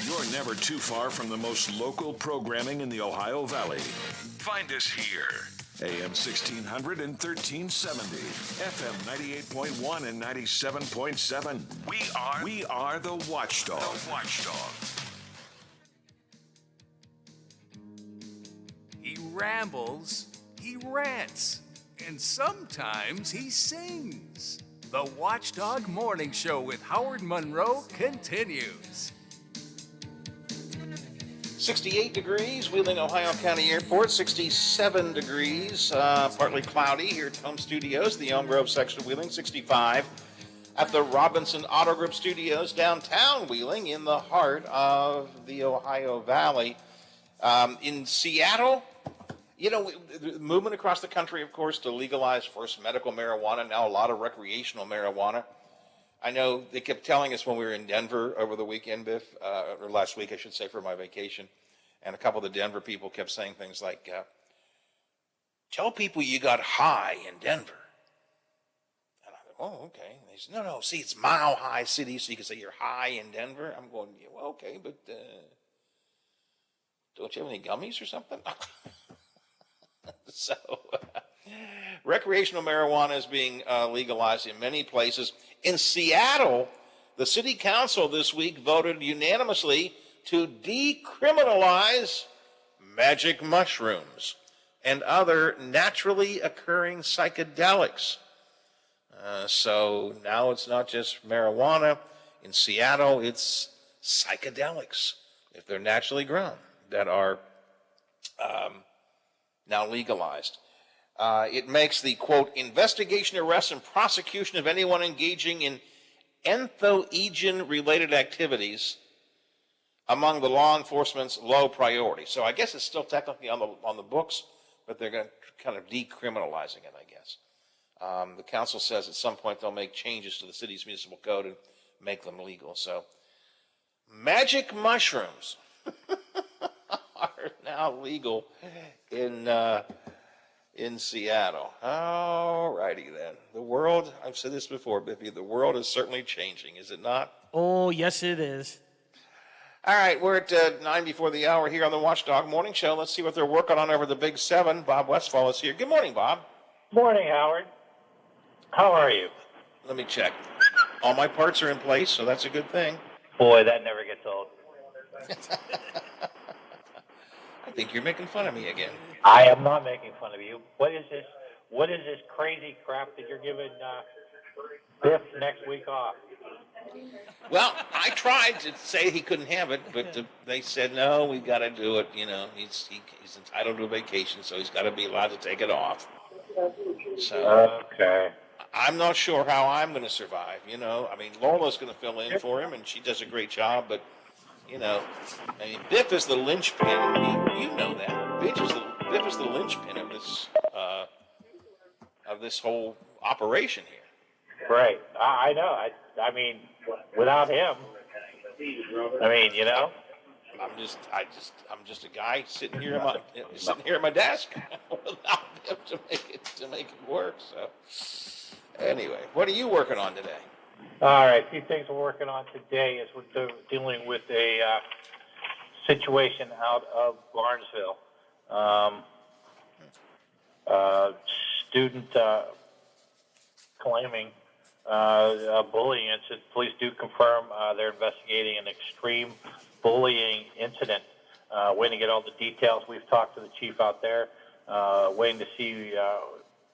You're never too far from the most local programming in the Ohio Valley. Find us here. AM 1600 and 1370. FM 98.1 and 97.7. We are the Watchdog. The Watchdog. He rambles, he rants, and sometimes he sings. The Watchdog Morning Show with Howard Monroe continues. 68 degrees, Wheeling, Ohio County Airport. 67 degrees, partly cloudy here at home studios, the Elm Grove section of Wheeling. 65 at the Robinson Auto Group Studios, downtown Wheeling, in the heart of the Ohio Valley. In Seattle, you know, the movement across the country, of course, to legalize first medical marijuana, now a lot of recreational marijuana. I know they kept telling us when we were in Denver over the weekend, Biff, or last week, I should say, for my vacation, and a couple of the Denver people kept saying things like, tell people you got high in Denver. And I thought, oh, okay. And they said, no, see, it's Mile High City, so you can say you're high in Denver. I'm going, yeah, well, okay, but don't you have any gummies or something? So, recreational marijuana is being legalized in many places. In Seattle, the city council this week voted unanimously to decriminalize magic mushrooms and other naturally occurring psychedelics. So now it's not just marijuana. In Seattle, it's psychedelics, if they're naturally grown, that are now legalized. It makes the, quote, investigation, arrest, and prosecution of anyone engaging in entheogen-related activities among the law enforcement's low priority. So I guess it's still technically on the books, but they're going to kind of decriminalizing it, I guess. The council says at some point they'll make changes to the city's municipal code and make them legal. So magic mushrooms are now legal in Seattle. All righty then. The world, I've said this before, Biffy, the world is certainly changing, is it not? Oh, yes, it is. All right, we're at 9 before the hour here on the Watchdog Morning Show. Let's see what they're working on over the Big 7. Bob Westfall is here. Good morning, Bob. Morning, Howard. How are you? Let me check. All my parts are in place, so that's a good thing. Boy, that never gets old. I think you're making fun of me again. I am not making fun of you. What is this? What is this crazy crap that you're giving Biff next week off? Well, I tried to say he couldn't have it, but they said no. We got to do it. You know, he's entitled to a vacation, so he's got to be allowed to take it off. So Okay. I'm not sure how I'm going to survive. You know, I mean, Laura's going to fill in for him, and she does a great job. But you know, I mean, Biff is the linchpin. You know that. Biff is the linchpin of this whole operation here. Right. I know. I mean, without him, I mean, you know. I'm just a guy sitting here at my desk without him to make it work. So anyway, what are you working on today? All right. A few things we're working on today is we're dealing with a situation out of Barnesville. Student claiming a bullying incident. Police do confirm they're investigating an extreme bullying incident. Waiting to get all the details. We've talked to the chief out there. Waiting to see,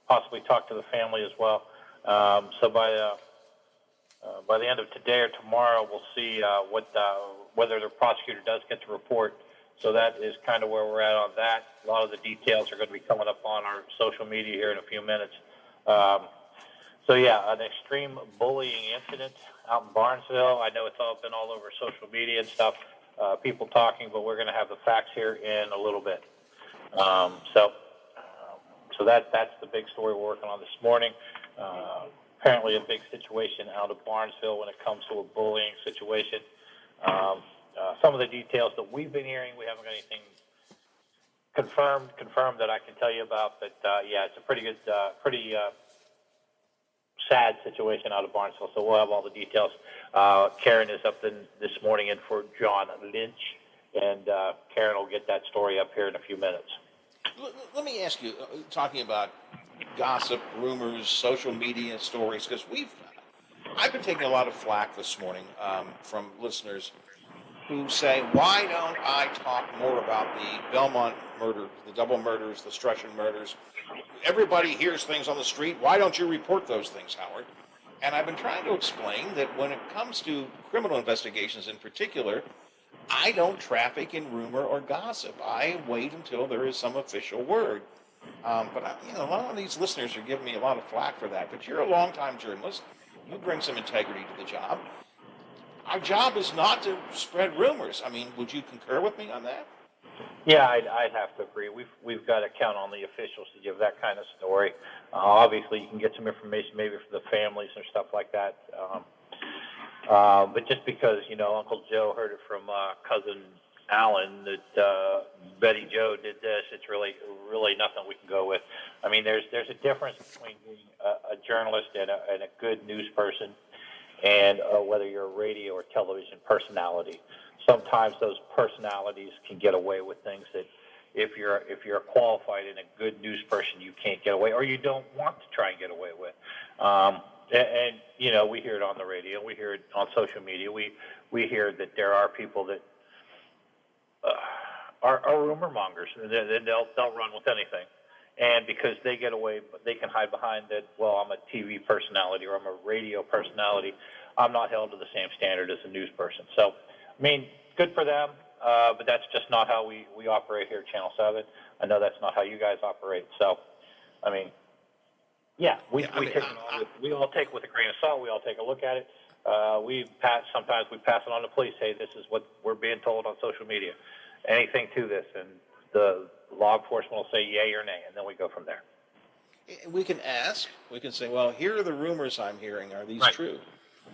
possibly talk to the family as well. So by the end of today or tomorrow, we'll see whether the prosecutor does get the report. So that is kind of where we're at on that. A lot of the details are going to be coming up on our social media here in a few minutes. So yeah, an extreme bullying incident out in Barnesville. I know it's all been all over social media and stuff, people talking, but we're going to have the facts here in a little bit. So that's the big story we're working on this morning. Apparently a big situation out of Barnesville when it comes to a bullying situation. Some of the details that we've been hearing, we haven't got anything confirmed that I can tell you about, but yeah, it's a pretty sad situation out of Barnesville, so we'll have all the details. Karen is up this morning in for John Lynch, and Karen will get that story up here in a few minutes. Let me ask you, talking about gossip, rumors, social media stories, because I've been taking a lot of flack this morning from listeners who say, why don't I talk more about the Belmont murder, the double murders, the Strushin murders? Everybody hears things on the street. Why don't you report those things, Howard? And I've been trying to explain that when it comes to criminal investigations in particular, I don't traffic in rumor or gossip. I wait until there is some official word. But a lot of these listeners are giving me a lot of flack for that. But you're a longtime journalist. You bring some integrity to the job. Our job is not to spread rumors. I mean, would you concur with me on that? Yeah, I'd have to agree. We've got to count on the officials to give that kind of story. Obviously, you can get some information maybe from the families and stuff like that. But just because, Uncle Joe heard it from Cousin Alan that Betty Joe did this, it's really nothing we can go with. I mean, there's a difference between being a journalist and a good news person and whether you're a radio or television personality. Sometimes those personalities can get away with things that if you're qualified and a good news person, you can't get away, or you don't want to try and get away with. And we hear it on the radio, we hear it on social media, we hear that there are people that are rumor mongers, and they'll run with anything. And because they get away, they can hide behind that, well, I'm a TV personality or I'm a radio personality. I'm not held to the same standard as a news person. So, I mean, good for them, but that's just not how we operate here at Channel 7. I know that's not how you guys operate. So, I mean, yeah, we all take it with a grain of salt. We all take a look at it. Sometimes we pass it on to police. Hey, this is what we're being told on social media. Anything to this, and the law enforcement will say yay or nay, and then we go from there. We can ask. We can say, well, here are the rumors I'm hearing. Are these true?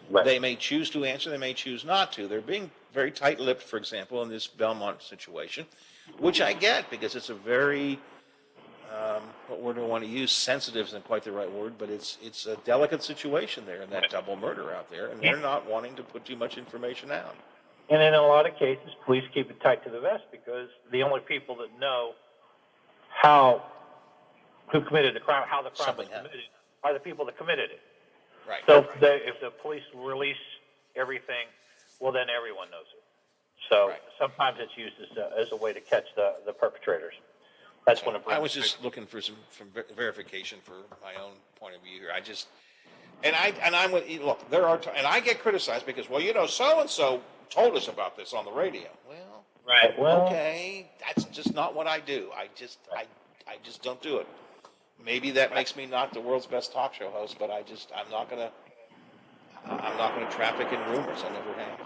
Right. They may choose to answer. They may choose not to. They're being very tight-lipped, for example, in this Belmont situation, which I get because it's a very, what word do I want to use? Sensitive isn't quite the right word, but it's a delicate situation there in that double murder out there, and they're not wanting to put too much information out. And in a lot of cases, police keep it tight to the vest because the only people that know who committed the crime, how the crime was committed, are the people that committed it. Right. So if the police release everything, well, then everyone knows it. So sometimes it's used as a way to catch the perpetrators. That's when I was just looking for some verification for my own point of view here. And I'm with you. Look, there are and I get criticized because, well, so and so told us about this on the radio. Well, Right. Well, okay, that's just not what I do. I just don't do it. Maybe that makes me not the world's best talk show host, but I'm not gonna traffic in rumors. I never have.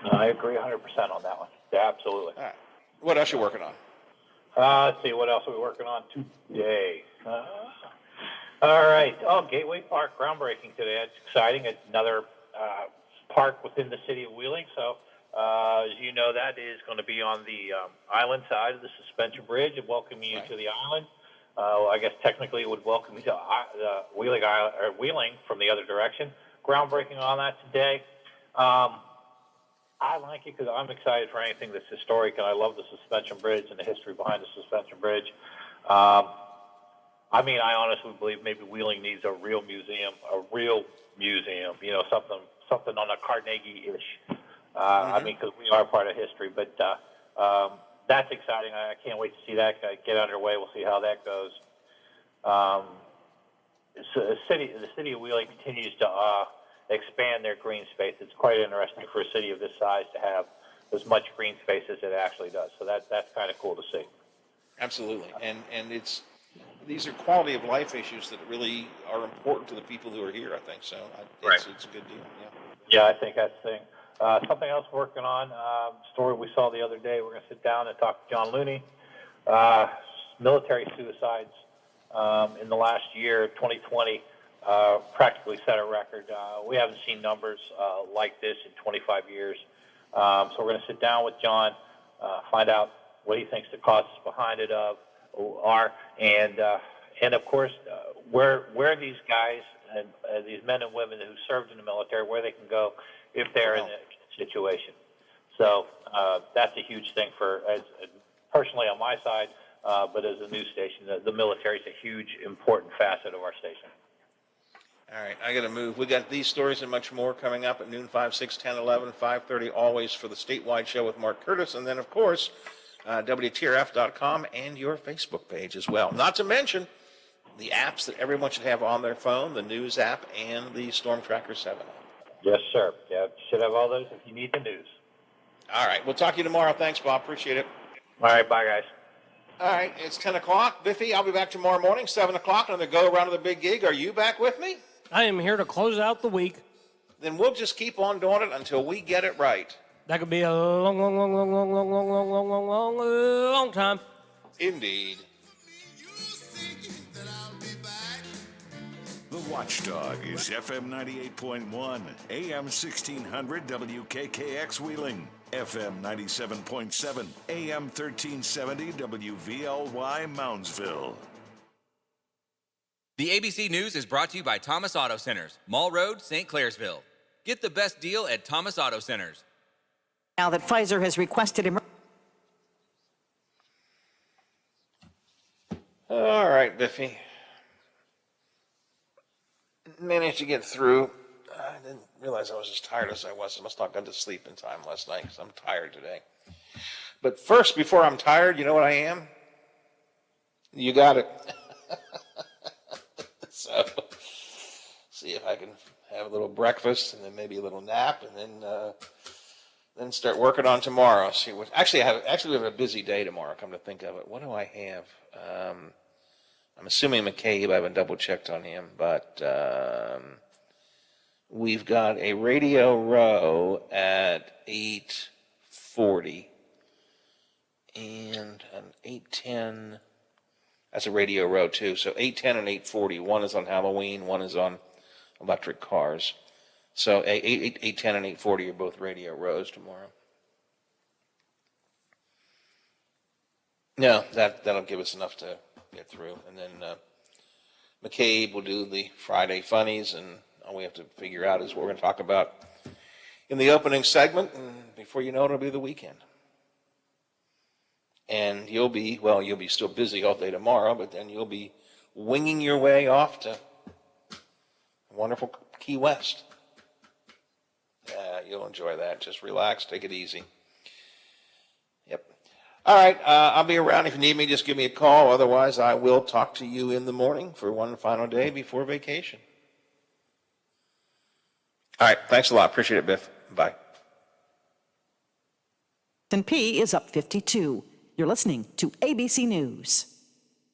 no, I agree 100% on that one. Yeah, absolutely. All right. What else you working on? Let's see, what else are we working on today? All right. Oh, Gateway Park groundbreaking today. It's exciting. It's another park within the city of Wheeling. So, as you know, that is going to be on the island side of the suspension bridge and welcoming you to the island. I guess technically it would welcome you to Wheeling Island, or Wheeling from the other direction. Groundbreaking on that today. I like it because I'm excited for anything that's historic, and I love the suspension bridge and the history behind the suspension bridge. I mean, I honestly believe maybe Wheeling needs a real museum, something on a Carnegie-ish. I mean, because we are part of history, but that's exciting. I can't wait to see that get underway. We'll see how that goes. So the city of Wheeling continues to expand their green space. It's quite interesting for a city of this size to have as much green space as it actually does. So that's kind of cool to see. Absolutely, and these are quality of life issues that really are important to the people who are here. I think so. It's a good deal. Yeah, I think that's the thing. Something else we're working on, story we saw the other day. We're going to sit down and talk to John Looney. Military suicides in the last year, 2020, practically set a record. We haven't seen numbers like this in 25 years. So we're going to sit down with John, find out what he thinks the causes behind it are, and of course, where these guys and these men and women who served in the military, where they can go if they're in a situation. So that's a huge thing personally on my side, but as a news station, the military is a huge, important facet of our station. All right, I got to move. We got these stories and much more coming up at noon, 5, 6, 10, 11, 5:30, always for the statewide show with Mark Curtis, and then, of course, WTRF.com and your Facebook page as well. Not to mention the apps that everyone should have on their phone, the News app and the Storm Tracker 7 app. Yes, sir. Yeah, should have all those if you need the news. All right, we'll talk to you tomorrow. Thanks, Bob. Appreciate it. All right, bye, guys. All right, it's 10 o'clock. Biffy, I'll be back tomorrow morning, 7 o'clock, on the go around of the big gig. Are you back with me? I am here to close out the week. Then we'll just keep on doing it until we get it right. That could be a long time. Indeed. The Watchdog is FM 98.1, AM 1600 WKKX Wheeling, FM 97.7, AM 1370 WVLY Moundsville. The ABC News is brought to you by Thomas Auto Centers, Mall Road, St. Clairsville. Get the best deal at Thomas Auto Centers. Now that Pfizer has requested All right, Biffy. Managed to get through. I didn't realize I was as tired as I was. I must not have gone to sleep in time last night because I'm tired today. But first, before I'm tired, you know what I am? You got it. So, see if I can have a little breakfast and then maybe a little nap, and then start working on tomorrow. See what? Actually, we have a busy day tomorrow. Come to think of it, what do I have? I'm assuming McCabe. I haven't double checked on him, but we've got a Radio Row at 8:40 and an 8:10. That's a Radio Row too. So 8:10 and 8:40. One is on Halloween. One is on electric cars. So 8:10 and 8:40 are both Radio Rows tomorrow. No, that'll give us enough to get through. And then McCabe will do the Friday funnies, and all we have to figure out is what we're going to talk about in the opening segment, and before you know it, it'll be the weekend. And you'll be still busy all day tomorrow, but then you'll be winging your way off to wonderful Key West. You'll enjoy that. Just relax, take it easy. Yep. All right, I'll be around if you need me. Just give me a call. Otherwise, I will talk to you in the morning for one final day before vacation. All right. Thanks a lot. Appreciate it, Biff. Bye. S&P is up 52. You're listening to ABC News.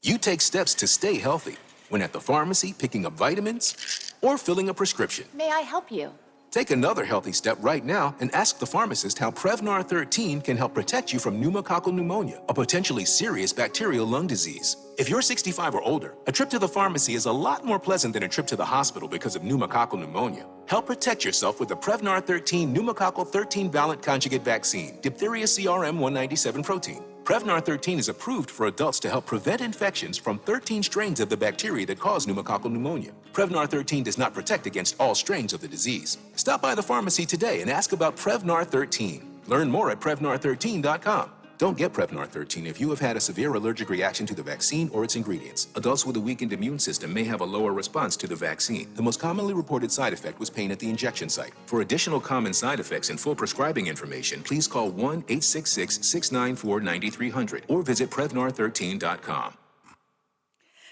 You take steps to stay healthy when at the pharmacy picking up vitamins or filling a prescription. May I help you? Take another healthy step right now and ask the pharmacist how Prevnar 13 can help protect you from pneumococcal pneumonia, a potentially serious bacterial lung disease. If you're 65 or older, a trip to the pharmacy is a lot more pleasant than a trip to the hospital because of pneumococcal pneumonia. Help protect yourself with the Prevnar 13 pneumococcal 13-valent conjugate vaccine, diphtheria CRM 197 protein. Prevnar 13 is approved for adults to help prevent infections from 13 strains of the bacteria that cause pneumococcal pneumonia. Prevnar 13 does not protect against all strains of the disease. Stop by the pharmacy today and ask about Prevnar 13. Learn more at Prevnar13.com. Don't get Prevnar 13 if you have had a severe allergic reaction to the vaccine or its ingredients. Adults with a weakened immune system may have a lower response to the vaccine. The most commonly reported side effect was pain at the injection site. For additional common side effects and full prescribing information, please call 1-866-694-9300 or visit Prevnar13.com.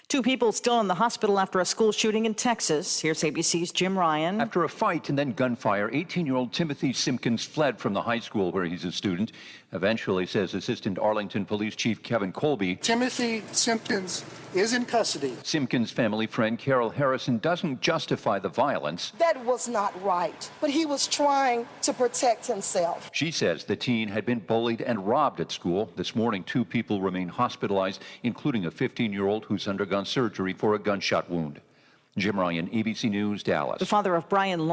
2 people still in the hospital after a school shooting in Texas. Here's ABC's Jim Ryan. After a fight and then gunfire, 18-year-old Timothy Simpkins fled from the high school where he's a student. Eventually, says Assistant Arlington Police Chief Kevin Colby. Timothy Simpkins is in custody. Simpkins' family friend Carol Harrison doesn't justify the violence. That was not right, but he was trying to protect himself. She says the teen had been bullied and robbed at school. This morning, 2 people remain hospitalized, including a 15-year-old who's undergone surgery for a gunshot wound. Jim Ryan, ABC News, Dallas. The father of Brian